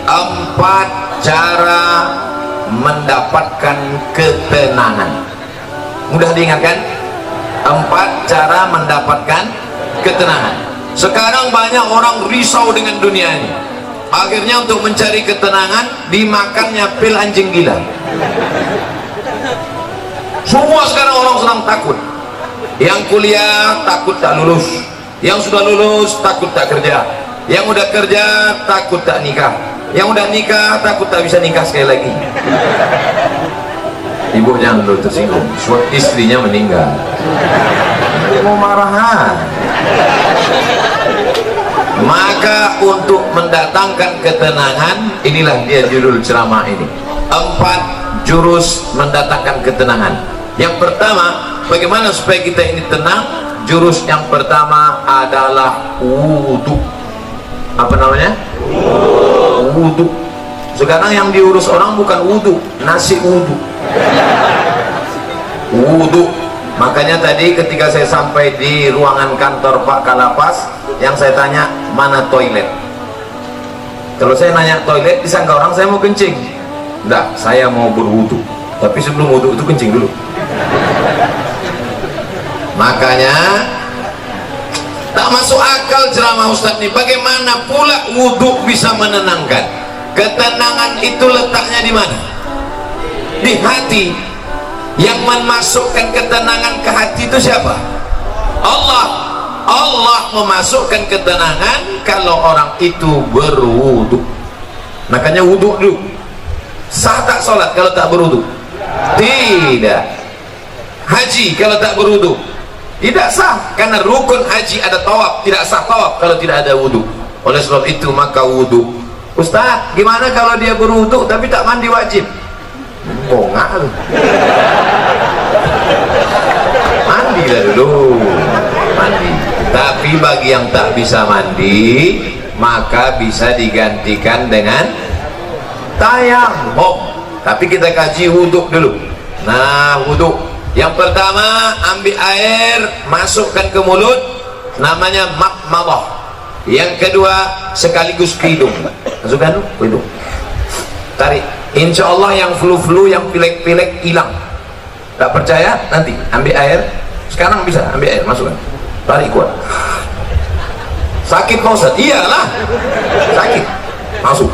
4 cara mendapatkan ketenangan. Mudah diingatkan? 4 cara mendapatkan ketenangan. Sekarang banyak orang risau dengan dunia ini. Akhirnya untuk mencari ketenangan dimakannya pil anjing gila. Semua sekarang orang sedang takut. Yang kuliah takut tak lulus, yang sudah lulus takut tak kerja, yang udah kerja takut tak nikah, yang udah nikah takut tak bisa nikah sekali lagi. Ibu jangan dulu tersinggung, istrinya meninggal, mau marahan. Maka untuk mendatangkan ketenangan, inilah dia judul ceramah ini, 4 jurus mendatangkan ketenangan. Yang pertama, bagaimana supaya kita ini tenang? Jurus yang pertama adalah wudhu. Apa namanya? Wudhu. Sekarang yang diurus orang bukan wudhu, nasi wudhu. Wudhu. Makanya tadi ketika saya sampai di ruangan kantor Pak Kalapas, yang saya tanya, mana toilet? Kalau saya nanya toilet, disangka orang saya mau kencing. Enggak, saya mau berwudhu. Tapi sebelum wudhu itu kencing dulu. Makanya tak masuk akal ceramah Ustadz ini. Bagaimana pula wudhu bisa menenangkan? Ketenangan itu letaknya di mana? Di hati. Yang memasukkan ketenangan ke hati itu siapa? Allah. Allah memasukkan ketenangan kalau orang itu berwudhu. Makanya wudhu dulu. Sah tak sholat kalau tak berwudhu? Tidak. Haji kalau tak berwudhu? Tidak sah, karena rukun haji ada tawaf, tidak sah tawaf kalau tidak ada wudhu. Oleh sebab itu maka wudhu. Ustaz, gimana kalau dia berwudhu tapi tak mandi wajib? Bongak lu. Mandi lah dulu, mandi. Tapi bagi yang tak bisa mandi, maka bisa digantikan dengan tayammum. Tapi kita kaji wudhu dulu. Nah, wudhu yang pertama, ambil air, masukkan ke mulut, namanya madmadah. Yang kedua, sekaligus ke hidung. Masukkan ke hidung, tarik. Insya Allah yang flu-flu, yang pilek-pilek hilang. Tak percaya? Nanti ambil air. Sekarang bisa ambil air, masukkan, tarik kuat. Sakit Pak Ustaz? Iyalah, sakit. Masuk.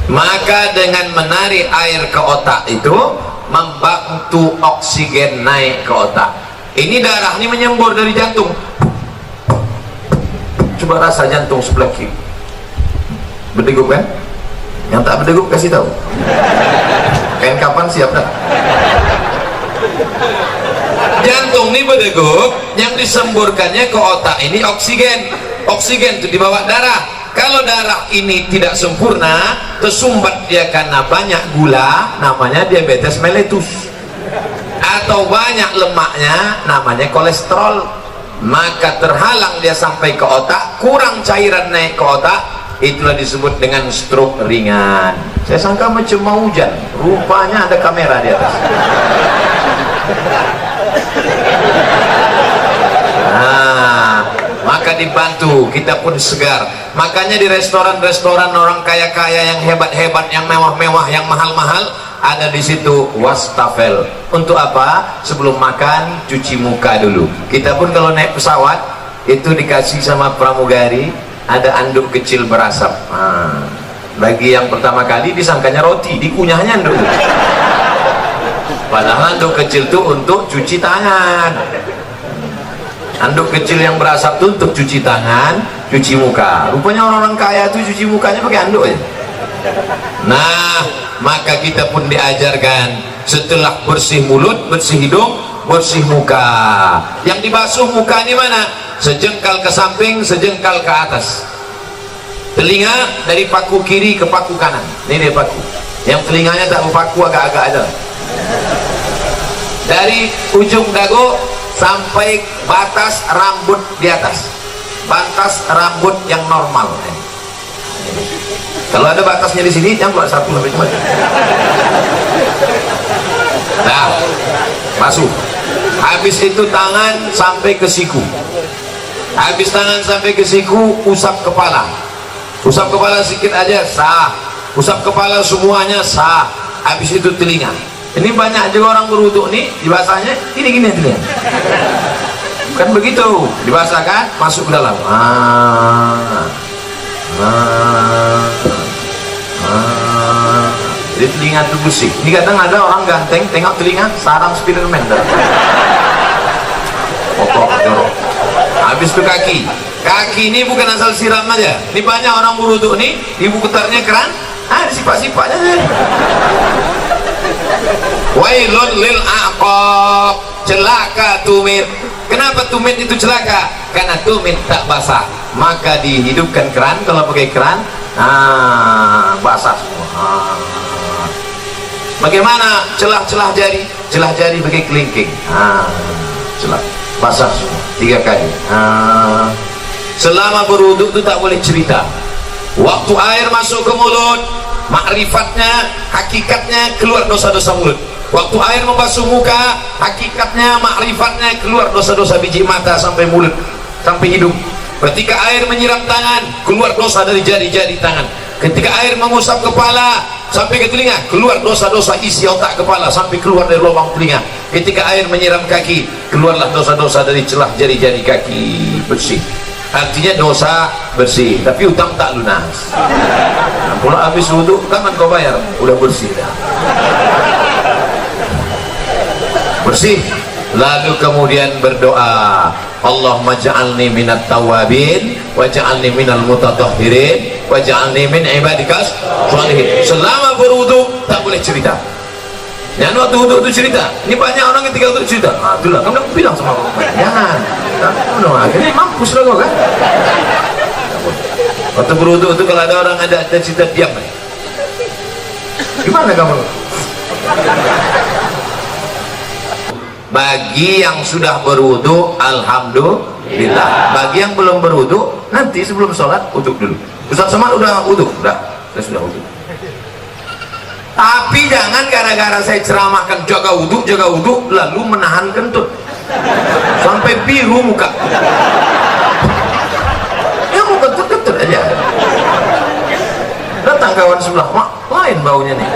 Maka dengan menarik air ke otak itu membantu oksigen naik ke otak. Ini darah ini menyembur dari jantung. Coba rasa jantung sebelah kiri. Berdegup kan? Yang tak berdegup kasih tahu. Kain kapan siap dah. Jantung ini berdegup, yang disemburkannya ke otak ini oksigen. Oksigen itu dibawa darah. Kalau darah ini tidak sempurna, tersumbat dia karena banyak gula, namanya diabetes mellitus. Atau banyak lemaknya, namanya kolesterol. Maka terhalang dia sampai ke otak, kurang cairan naik ke otak, itulah disebut dengan stroke ringan. Saya sangka macam mau hujan, rupanya ada kamera di atas. Maka dibantu, kita pun segar. Makanya di restoran-restoran orang kaya-kaya yang hebat-hebat, yang mewah-mewah, yang mahal-mahal, ada di situ wastafel. Untuk apa? Sebelum makan cuci muka dulu. Kita pun kalau naik pesawat itu dikasih sama pramugari ada anduk kecil berasap. Bagi yang pertama kali disangkanya roti, dikunyahnya anduk. Padahal anduk kecil itu untuk cuci tangan. Anduk kecil yang berasap itu untuk cuci tangan, cuci muka. Rupanya orang-orang kaya itu cuci mukanya pakai anduk aja. Nah, maka kita pun diajarkan setelah bersih mulut, bersih hidung, bersih muka. Yang dibasuh muka ini mana? Sejengkal ke samping, sejengkal ke atas. Telinga dari paku kiri ke paku kanan. Ini dia paku. Yang telinganya tak berpaku, agak-agak aja. Dari ujung dagu sampai batas rambut di atas, batas rambut yang normal. Kalau ada batasnya di sini, yang keluar 1 sampai cuma. Nah, masuk. Habis itu tangan sampai ke siku. Habis tangan sampai ke siku, usap kepala. Usap kepala sedikit aja sah. usap kepala semuanya sah. Habis itu telinga. Ini banyak juga orang berwudu nih dibasahnya gini telinga. Kan begitu, dibasahkan masuk ke dalam. Jadi telinga itu bersih. Ini kadang ada orang ganteng tengok telinga sarang Spiderman. Jorok. Habis itu kaki ini bukan asal siram aja. Ini banyak orang berwudu nih ibu putarnya keran, disipak-sipaknya. Wailun lil aqab, celaka tumit. Kenapa tumit itu celaka? Karena tumit tak basah, maka dihidupkan keran. Kalau pakai keran basah semua. Bagaimana celah-celah jari? Celah jari pakai kelingking, celah basah semua 3 kali. Selama berwudu itu tak boleh cerita. Waktu air masuk ke mulut, makrifatnya, hakikatnya keluar dosa-dosa mulut. Waktu air membasuh muka, hakikatnya, makrifatnya keluar dosa-dosa biji mata sampai mulut, sampai hidung. Ketika air menyiram tangan, keluar dosa dari jari-jari tangan. Ketika air mengusap kepala sampai ke telinga, keluar dosa-dosa isi otak kepala sampai keluar dari lubang telinga. Ketika air menyiram kaki, keluarlah dosa-dosa dari celah jari-jari kaki, bersih. Artinya dosa bersih, tapi utang tak lunas. Pula habis wudu, kapan kau bayar? Udah bersih dah. Bersih. Lalu kemudian berdoa, Allahumma ja'alni minat tawabin wa ja'alni minal mutatahhirin wa ja'alni min ibadikas sholihin. Selama berwudu tak boleh cerita. Jangan waktu wudu itu cerita. Ini banyak orang ketika wudu cerita. Itulah kamu bilang sama aku, jangan. Akhirnya mampus lah kau kan. Waktu berwudu itu kalau ada orang ada cerita, diam. Gimana kamu? Bagi yang sudah berwudu, alhamdulillah. Bagi yang belum berwudu, nanti sebelum sholat wudu dulu. Ustaz Somad udah wudu? Udah, saya sudah wudu. Tapi jangan gara-gara saya ceramahkan jaga wudu, lalu menahan kentut sampai biru muka. Ya mau kentut aja. Datang kawan sebelah, mak, lain baunya nih.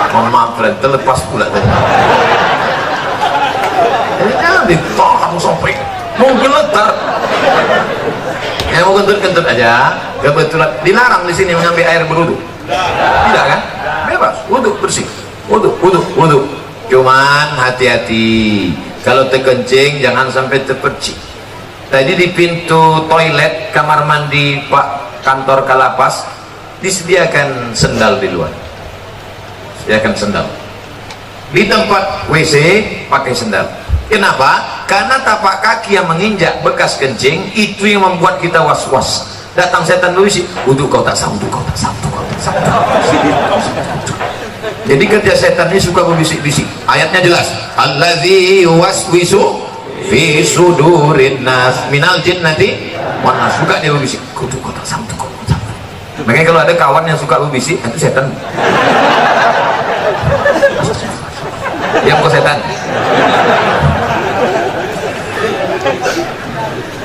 Maaf, terlepas pula tadi. Jadi jangan ditahan sampai mau geletar. Yang mau kentut aja. Kebetulan dilarang di sini mengambil air berwudu. Tidak kan? Bebas, wudu bersih. Wudu. Cuman hati-hati. Kalau terkencing jangan sampai terpercik. Tadi di pintu toilet kamar mandi Pak kantor Kalapas disediakan sendal di luar. Sediakan sendal. Di tempat WC pakai sendal. Kenapa? Karena tapak kaki yang menginjak bekas kencing itu yang membuat kita was-was. Datang setan dulu sih, wudu kau tak samtu. Jadi kerja setan ini suka berbisik-bisik. Ayatnya jelas, allazi waswisu fi sudurin nas minal jinnati wan nas. Suka dia berbisik, wudu kau tak samtu. Makanya kalau ada kawan yang suka berbisik, itu setan. Yang kau setan.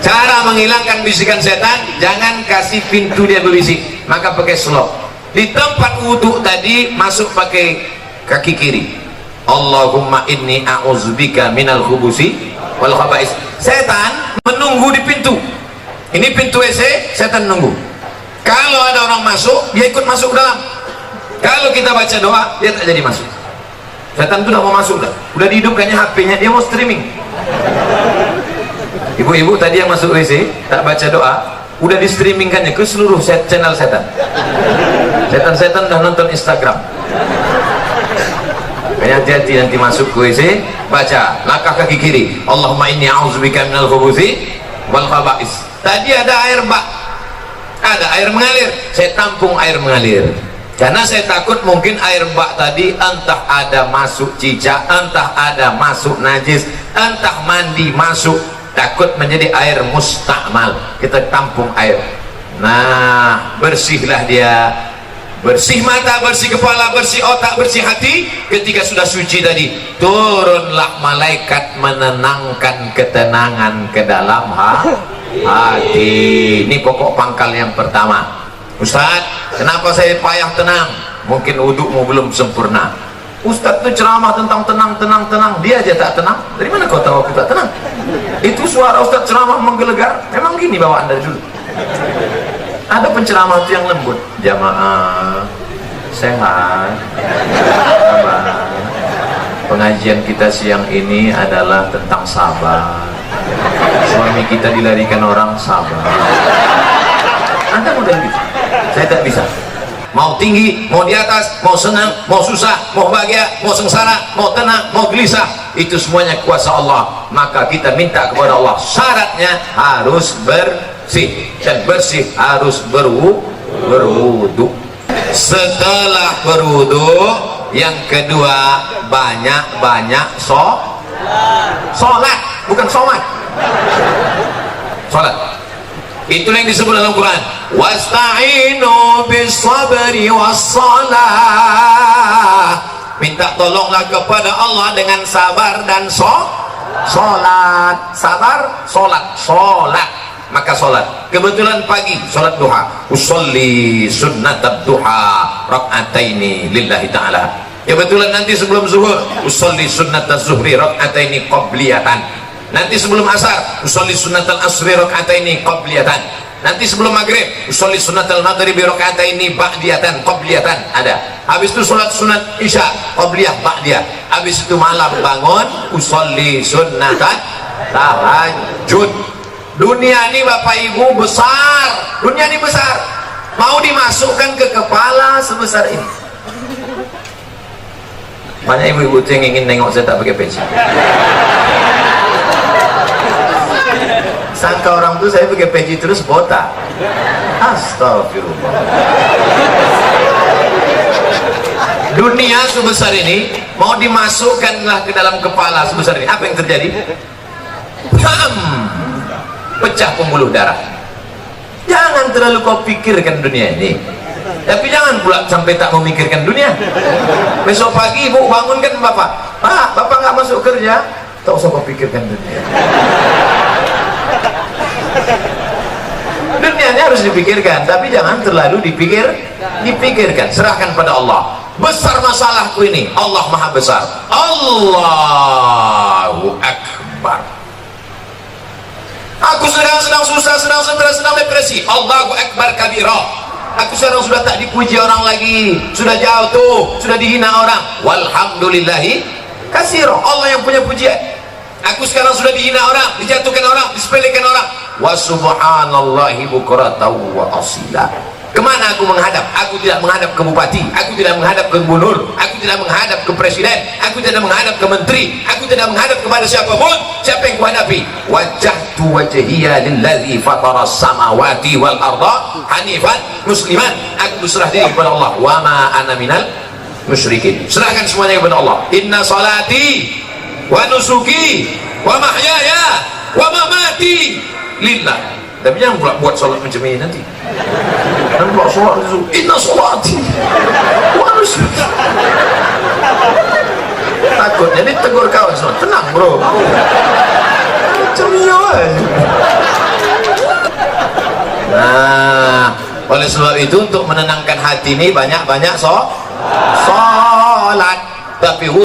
Cara menghilangkan bisikan setan, jangan kasih pintu dia berbisik, maka pakai slop. Di tempat wudhu tadi masuk pakai kaki kiri. Allahumma inni a'udzubika minal khubusi wal khaba'is. Setan menunggu di pintu. Ini pintu WC, setan nunggu. Kalau ada orang masuk, dia ikut masuk ke dalam. Kalau kita baca doa, dia tak jadi masuk. Setan itu udah mau masuk dah. Udah dihidupkannya HP-nya, dia mau streaming. Ibu-ibu tadi yang masuk WC tak baca doa, udah di streamingkannya ke seluruh channel setan. Setan-setan udah nonton Instagram. Hati-hati nanti masuk ke WC, baca langkah kaki kiri, Allahumma inni a'udzubika minal khubuthi wal khaba'is. Tadi ada air bak, ada air mengalir, saya tampung air mengalir. Karena saya takut mungkin air bak tadi entah ada masuk cicak, entah ada masuk najis, entah mandi masuk, takut menjadi air mustakmal. Kita tampung air. Nah, bersihlah dia. Bersih mata, bersih kepala, bersih otak, bersih hati. Ketika sudah suci tadi, turunlah malaikat menenangkan ketenangan ke dalam hati. Ini pokok pangkal yang pertama. Ustaz, kenapa saya payah tenang? Mungkin wudukmu belum sempurna. Ustaz itu ceramah tentang tenang, dia aja tak tenang. Dari mana kau tahu aku tak tenang? Itu suara Ustaz ceramah menggelegar. Memang gini bawaan dari dulu. Ada penceramah itu yang lembut. Jamaah sehat, sabar. Pengajian kita siang ini adalah tentang sabar. Suami kita dilarikan orang, sabar. Anda model gitu. Saya tak bisa. Mau tinggi, mau di atas, mau senang, mau susah, mau bahagia, mau sengsara, mau tenang, mau gelisah, itu semuanya kuasa Allah. Maka kita minta kepada Allah, syaratnya harus bersih, dan bersih harus berwudu. Setelah berwudu, yang kedua banyak-banyak sholat, bukan sholat, sholat. Itulah yang disebut dalam Quran, wasta'inu bis-sabri was-salah. Minta tolonglah kepada Allah dengan sabar dan sholat. Sabar, sholat. Maka sholat. Kebetulan pagi sholat duha. Usolli sunnatab duha rak'ataini lillahi ta'ala. Kebetulan nanti sebelum zuhur usolli sunnatab zuhri rak'ataini qabliyatan. Nanti sebelum asar usolli sunnatal asri rak'ataini qabliyatan. Nanti sebelum maghrib usolli sunnatal maghribi rak'ataini ba'diyatan qabliyatan. Ada. Habis itu sholat sunat isya qabliyah ba'diyah. Habis itu malam bangun usolli sunnatal tahajud. Dunia ini Bapak Ibu besar, dunia ini besar, mau dimasukkan ke kepala sebesar ini. Banyak ibu-ibu yang ingin nengok saya tak pakai peci. Sangka orang tuh saya pakai peci terus botak. Astagfirullah. Dunia sebesar ini mau dimasukkanlah ke dalam kepala sebesar ini. Apa yang terjadi? Pecah pembuluh darah. Jangan terlalu kau pikirkan dunia ini, tapi jangan pula sampai tak memikirkan dunia. Besok pagi ibu bangunkan bapak, Pak, bapak nggak masuk kerja, tak usah kau pikirkan dunia. Dunianya harus dipikirkan, tapi jangan terlalu dipikirkan. Serahkan pada Allah. Besar masalahku ini, Allah maha besar. Allahu Akbar. Aku sedang susah, sedang stres, sedang depresi. Allahu Akbar kabira. Aku sekarang sudah tak dipuji orang lagi, sudah jauh tuh, sudah dihina orang. Walhamdulillahi katsira. Allah yang punya pujian. Aku sekarang sudah dihina orang, dijatuhkan orang, disepelekan orang. Wa subhanallahi bukratan wa asila. Kemana aku menghadap? Aku tidak menghadap ke bupati, aku tidak menghadap ke gubernur, aku tidak menghadap ke presiden, aku tidak menghadap ke menteri, aku tidak menghadap kepada siapapun. Siapa yang kuhadapi? Wajjahtu wajhiya lillazi fatara samawati wal arda hanifan musliman. Aku berserah diri kepada Allah. Wa ma ana minal musyrikin. Serahkan semuanya kepada Allah. Inna salati wa nusuki wa mahyaya wa mamati lillah. Tapi jangan pula buat sholat macam ini nanti. Dan buat sholat itu, inna sholati wa nusuki. Takut jadi tegur kawan semua. Tenang bro, macam ni aja. Nah, oleh sebab itu untuk menenangkan hati ini banyak-banyak sholat. Tapi wudhu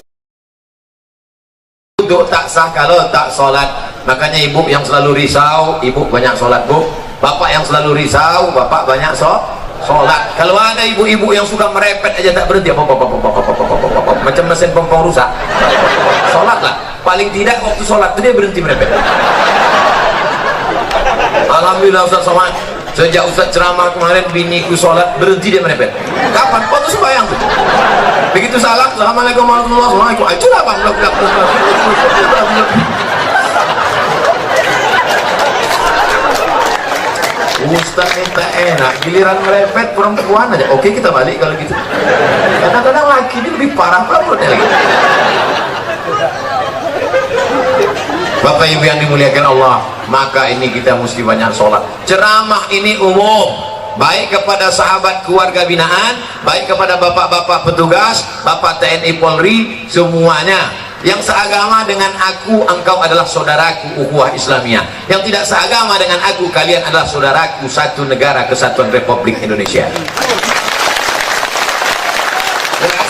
tak sah kalau tak sholat. Makanya ibu yang selalu risau, ibu banyak sholat bu. Bapak yang selalu risau, bapak banyak sholat. Kalau ada ibu-ibu yang suka merepet aja tak berhenti, macam mesin pompong rusak. Sholatlah, paling tidak waktu sholat itu dia berhenti merepet. Alhamdulillah Ustaz Somad, sejak Ustaz ceramah kemarin biniku sholat berhenti dia merepet. Kapan? Waktu sembahyang tuh. Begitu salam, assalamualaikum warahmatullahi wabarakatuh. Itulah bang, Ustaz minta enak, giliran merepet perempuan aja. Oke, kita balik kalau gitu. Kadang-kadang laki ini lebih parah perempuannya lagi. Bapak Ibu yang dimuliakan Allah, maka ini kita mesti banyak sholat. Ceramah ini umum, baik kepada sahabat keluarga binaan, baik kepada bapak-bapak petugas, bapak TNI Polri, semuanya. yang seagama dengan aku engkau adalah saudaraku, ukhuwah Islamiyah. Yang tidak seagama dengan aku, kalian adalah saudaraku, satu negara kesatuan Republik Indonesia. Jelas?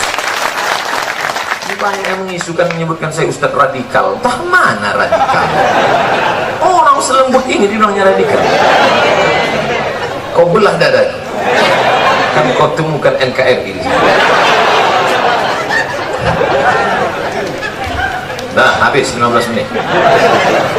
Banyak yang mengisukan, menyebutkan saya Ustadz radikal. Entah mana radikal? Orang selembut ini dibilangnya radikal. Kau belah dada, kan kau temukan NKRI. Nah, habis 15 menit.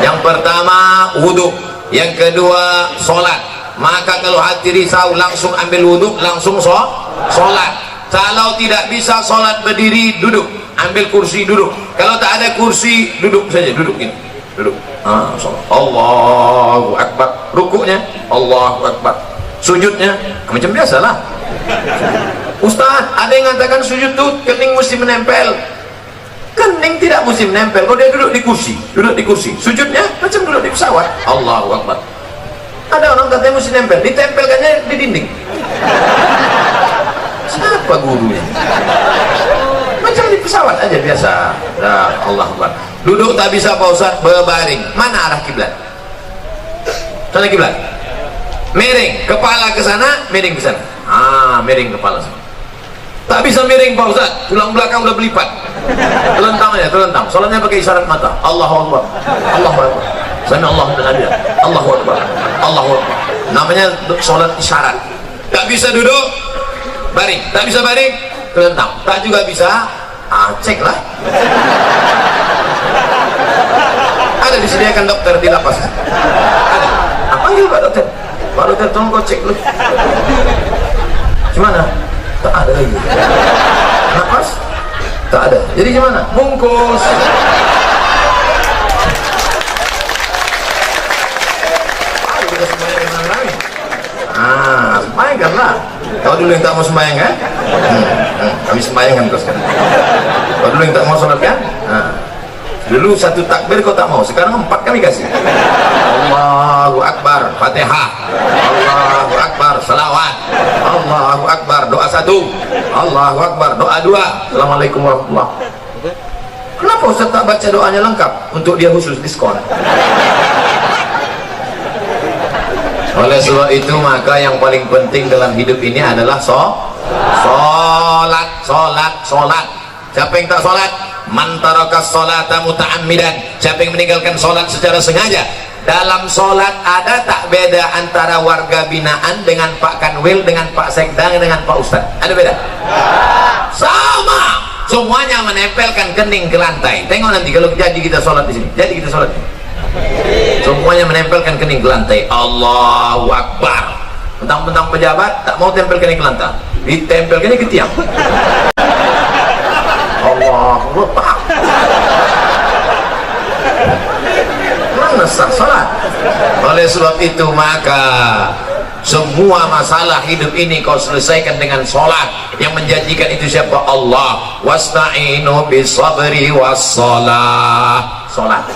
Yang pertama wudhu, yang kedua sholat. Maka kalau hati risau langsung ambil wudhu, langsung sholat. Kalau tidak bisa sholat berdiri, duduk, ambil kursi duduk. Kalau tak ada kursi, duduk saja, duduk ini, duduk. Sholat. Allahu Akbar. Rukuknya Allahu Akbar. Sujudnya macam biasalah. Ustaz, ada yang mengatakan sujud tuh kening mesti menempel. Kening tidak mesti menempel. Kalau dia duduk di kursi, duduk di kursi. Sujudnya macam duduk di pesawat. Allahu Akbar. Ada orang katanya mesti nempel, ditempelkannya di dinding. Siapa gurunya? Macam di pesawat aja biasa. Nah, Allahu Akbar. Duduk tak bisa Pak Ustaz, berbaring. Mana arah kiblat? Sana kiblat. Miring kepala ke sana, miring ke sana. Miring kepala sana. Tak bisa miring Pak Ustaz, tulang belakang udah berlipat. Telentang aja, telentang. Soalnya pakai isyarat mata. Allahu Akbar. Allahu Akbar. Sami Allahu liman hamidah. Allahu Akbar. Allahu Akbar. Namanya salat isyarat. Tak bisa duduk, baring. Tak bisa baring, telentang. Tak juga bisa, ceklah. Ada disediakan dokter di lapas. Ada. Panggil Pak Dokter. Pak Dokter, tolong kau cek lu. Gimana? Tak ada lagi. Nafas? Tak ada. Jadi gimana? Bungkus. Ayo kita sembahyang dengan lain. Sembahyangkanlah. Kau dulu yang tak mau sembahyang kan? Kami sembahyangkan terus kan. Kau dulu yang tak mau sholat kan? Dulu satu takbir kau tak mau, sekarang 4 kami kasih. Allahu Akbar, Fatihah. Allahu Akbar, salawat. Allahu Akbar, doa 1. Allahu Akbar, doa 2. Assalamualaikum warahmatullahi wabarakatuh. Kenapa Ustaz tak baca doanya lengkap? Untuk dia khusus diskon. Oleh sebab itu maka yang paling penting dalam hidup ini adalah sholat. Siapa yang tak sholat? Man tarakas sholata muta'ammidan. Siapa yang meninggalkan sholat secara sengaja? Dalam sholat ada tak beda antara warga binaan dengan Pak Kanwil, dengan Pak Sekda, dengan Pak Ustad? Ada beda? Sama. Semuanya menempelkan kening ke lantai. Tengok nanti kalau jadi kita sholat di sini. Jadi kita sholat. Semuanya menempelkan kening ke lantai. Allahu Akbar. Mentang-mentang pejabat tak mau tempel kening ke lantai. Ditempel kening ke tiang. Allahu Akbar. Mana sah salat? Oleh sebab itu maka semua masalah hidup ini kau selesaikan dengan sholat. Yang menjanjikan itu siapa? Allah. Wasta'inu bisabri wassalah. Sholat.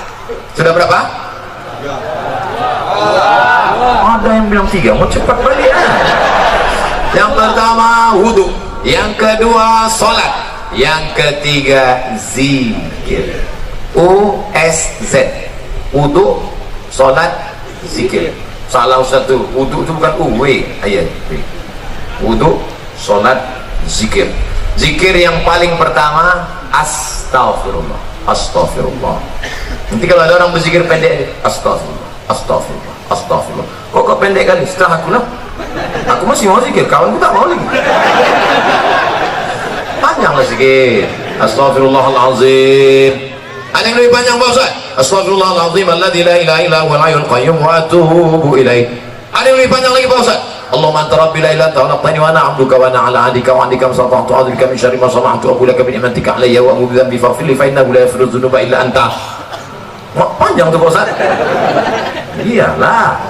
Sudah berapa? Ada yang bilang 3. Mau cepat balik ya? Yang pertama wudhu, yang kedua sholat, yang ketiga zikir. USZ. Wudhu, sholat, zikir. Salah satu. Wudhu itu bukan UW ayat. Wudhu, sholat, zikir. Zikir yang paling pertama astaghfirullah. Astaghfirullah. Nanti kalau ada orang berzikir pendek, astaghfirullah, astaghfirullah, astaghfirullah. Kok pendek kali? Setelah aku lah. Aku masih mau zikir, kawanku tak mau lagi. Panjanglah zikir. Astaghfirullahalazim. Ada yang lebih panjang Pak Ustaz? Astaghfirullahalazim alladzi la ilaha illa huwal hayyul qayyum wa atubu ilaih. Ada yang lebih panjang lagi Pak Ustaz? Allahumma anta rabbi la ilaha illa anta khalaqtani wa ana 'abduka wa ana 'ala 'ahdika wa 'adika masata'tu a'udzubika min syarri ma sana'tu wa aqulu laka bi ni'matika 'alayya wa a'udzu bika min faghfir li fa innahu la yaghfiru dzunuba illa anta. Panjang tuh Pak Ustaz. Iyalah.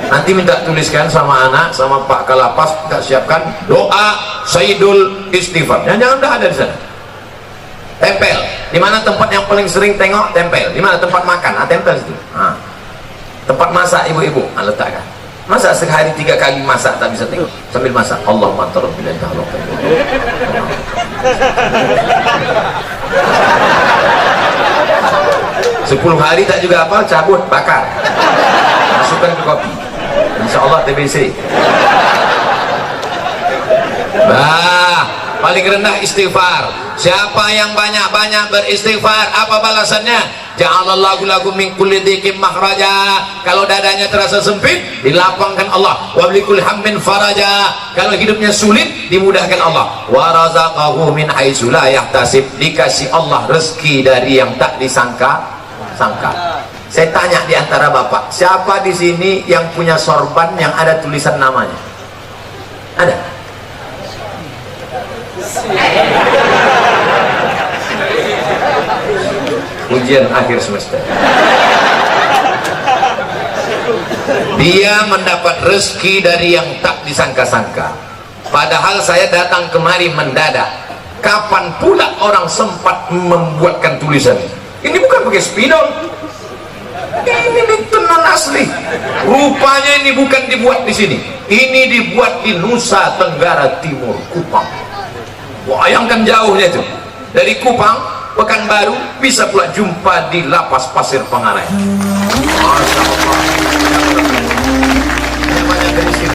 Nanti minta tuliskan sama anak, sama Pak Kalapas, kita siapkan doa Sayyidul Istighfar. Jangan dah ada di sana. Tempel. Di mana tempat yang paling sering tengok? Tempel. Di mana tempat makan? Tempel situ. Tempat masak ibu-ibu, letakkan. Masa sehari 3 kali masak tak bisa tengok sambil masak. Allahumma anta rabbi la ilaha illa anta 10 hari tak juga apa, cabut, bakar, masukkan ke kopi, insyaallah TBC. Nah, paling rendah istighfar. Siapa yang banyak-banyak beristighfar, apa balasannya? Ja'alallahu lakum min kulli dhiqin makhraja. Kalau dadanya terasa sempit, dilapangkan Allah. Wa bikulli hammin faraja. Kalau hidupnya sulit, dimudahkan Allah. Wa razaqahu min haitsu la yahtasib. Dikasih Allah rezeki dari yang tak disangka-sangka. Saya tanya di antara Bapak, siapa di sini yang punya sorban yang ada tulisan namanya? Ada? Ujian akhir semester. Dia mendapat rezeki dari yang tak disangka-sangka. Padahal saya datang kemari mendadak. Kapan pula orang sempat membuatkan tulisan? Ini bukan pakai spidol. Ini tenan asli. Rupanya ini bukan dibuat di sini. Ini dibuat di Nusa Tenggara Timur, Kupang. Bayangkan jauhnya itu. Dari Kupang, Pekanbaru, bisa pula jumpa di Lapas Pasir Pangarai. Masya Allah.